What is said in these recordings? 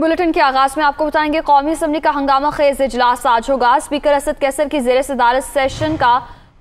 Bulletin के आगाज में आपको बताएंगे कौमी असम्बली का हंगामा खेज इजलास आज होगा। स्पीकर असद कैसर की ज़ेर सदारत सेशन का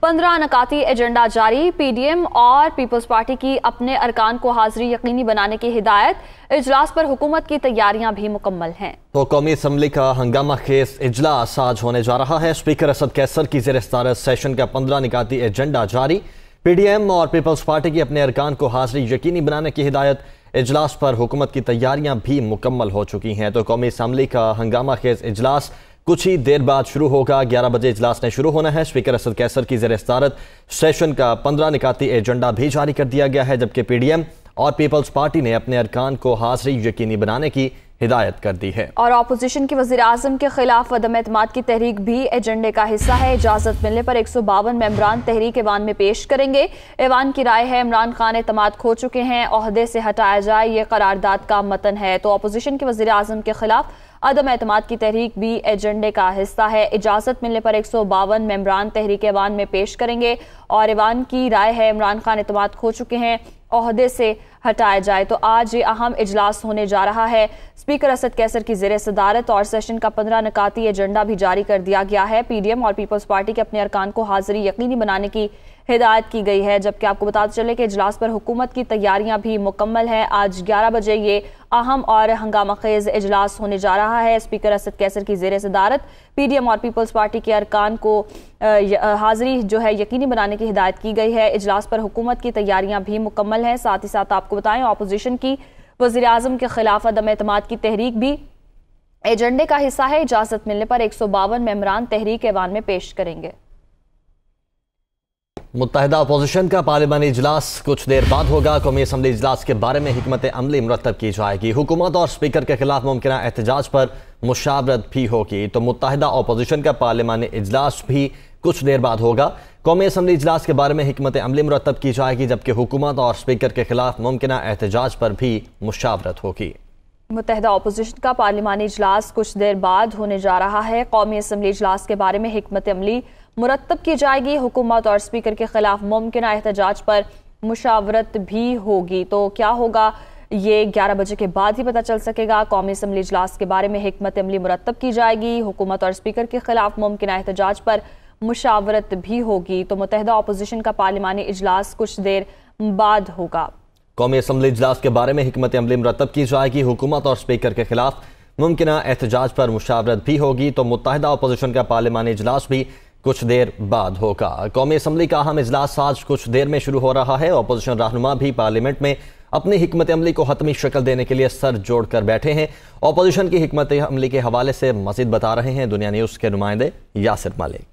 15 नकाती एजेंडा जारी। पीडीएम और पीपल्स पार्टी की अपने अरकान को हाजिरी यकीनी बनाने की हिदायत। इजलास पर हुकूमत की तैयारियां भी मुकम्मल हैं। तो कौमी असम्बली का हंगामा खेज इजलास आज होने जा रहा है। स्पीकर असद कैसर की ज़ेर सदारत सेशन का 15 नकाती एजेंडा जारी। पीडीएम और पीपल्स पार्टी की अपने अरकान को हाजिरी यकीनी बनाने की हिदायत। इजलास पर हुकूमत की तैयारियां भी मुकम्मल हो चुकी हैं। तो कौमी असम्बली का हंगामा खेज इजलास कुछ ही देर बाद शुरू होगा। 11 बजे इजलास ने शुरू होना है। स्पीकर असद कैसर की ज़ेर सदारत सेशन का 15 निकाती एजेंडा भी जारी कर दिया गया है, जबकि पीडीएम और पीपल्स पार्टी ने अपने अरकान को हाजिरी यकीनी बनाने की हिदायत कर दी है। और अपोजिशन की वज़ीर आज़म के खिलाफ अदम एतमाद की तहरीक भी एजेंडे का हिस्सा है। इजाजत मिलने पर 152 मेंबरान तहरीक ऐवान में पेश करेंगे। ऐवान की राय है इमरान खान एतमाद खो चुके हैं, ओहदे से हटाया जाए, ये करारदाद का मतन है। तो अपोजिशन के वज़ीर आज़म के खिलाफ अदम एतमाद की तहरीक भी एजेंडे का हिस्सा है। इजाजत मिलने पर 152 मेंबरान तहरीक ऐवान में पेश करेंगे और ऐवान की राय है इमरान खान एतमाद खो चुके हैं, ओहदे से हटाया जाए। तो आज ये अहम इजलास होने जा रहा है। स्पीकर असद कैसर की ज़ेर सदारत और सेशन का 15 नकाती एजेंडा भी जारी कर दिया गया है। पीडीएम और पीपल्स पार्टी के अपने अरकान को हाजिरी यकीनी बनाने की हिदायत की गई है, जबकि आपको बताते चले कि इजलास पर हुकूमत की तैयारियां भी मुकम्मल हैं। आज 11 बजे ये अहम और हंगामा खेज इजलास होने जा रहा है। स्पीकर असद कैसर की ज़ेर सदारत पीडीएम और पीपल्स पार्टी के अरकान को हाजिरी जो है यकीनी बनाने की हिदायत की गई है। इजलास पर हुकूमत की तैयारियां भी मुकम्मल हैं। साथ ही साथ आपको बताएं अपोजिशन की वज़ीर आज़म के खिलाफ अदम एतमाद की तहरीक भी एजेंडे का हिस्सा है। इजाजत मिलने पर 152 मेंबरान तहरीक ऐवान में पेश करेंगे। मुत्तहिदा अपोजिशन का पार्लिमानी इजलास कुछ देर बाद होगा। कौमी असम्बली इजलास के बारे में हिकमत अमली मुरतब की जाएगी। हुकूमत और स्पीकर के खिलाफ मुमकिन एहतजाज पर मुशावरत भी होगी। तो मुत्तहिदा अपोजिशन का पार्लिमानी इजलास भी कुछ देर बाद होगा। कौमी असम्बली इजलास के बारे में हिकमत अमली मुरतब की जाएगी, जबकि हुकूमत और स्पीकर के खिलाफ मुमकिन एहतजाज पर भी मुशावरत होगी। मुत्तहिदा अपोजिशन का पार्लिमानी इजलास कुछ देर बाद होने जा रहा है। कौमी असम्बली इजलास के बारे में हिकमत अमली मुरतब की जाएगी। हुकूमत और स्पीकर के खिलाफ मुमकिन एहतजाज पर मुशावरत भी होगी। तो क्या होगा ये 11 बजे के बाद ही पता चल सकेगा। कौमी असम्बली इजलास के बारे में हिकमत अमली मुरतब की जाएगी। हुकूमत और स्पीकर के खिलाफ मुमकिन एहतजाज पर मुशावरत भी होगी। तो मुत्तहिदा अपोजिशन का पार्लिमानी इजलास कुछ देर बाद होगा। कौमी असम्बली इजलास के बारे में हिकमत अमली मुरतब की जाएगी। हुकूमत और स्पीकर के खिलाफ मुमकिन एहतजाज पर मुशावरत भी होगी। तो मुत्तहिदा अपोजिशन का पार्लिमानी इजलास भी कुछ देर बाद होगा। कौमी असम्बली का अहम इजलास आज कुछ देर में शुरू हो रहा है। अपोजिशन रहनुमा भी पार्लियामेंट में अपनी हिकमत अमली को हतमी शक्ल देने के लिए सर जोड़कर बैठे हैं। अपोजिशन की हिकमत अमली के हवाले से मजीद बता रहे हैं दुनिया न्यूज़ के नुमाइंदे यासिर मलिक।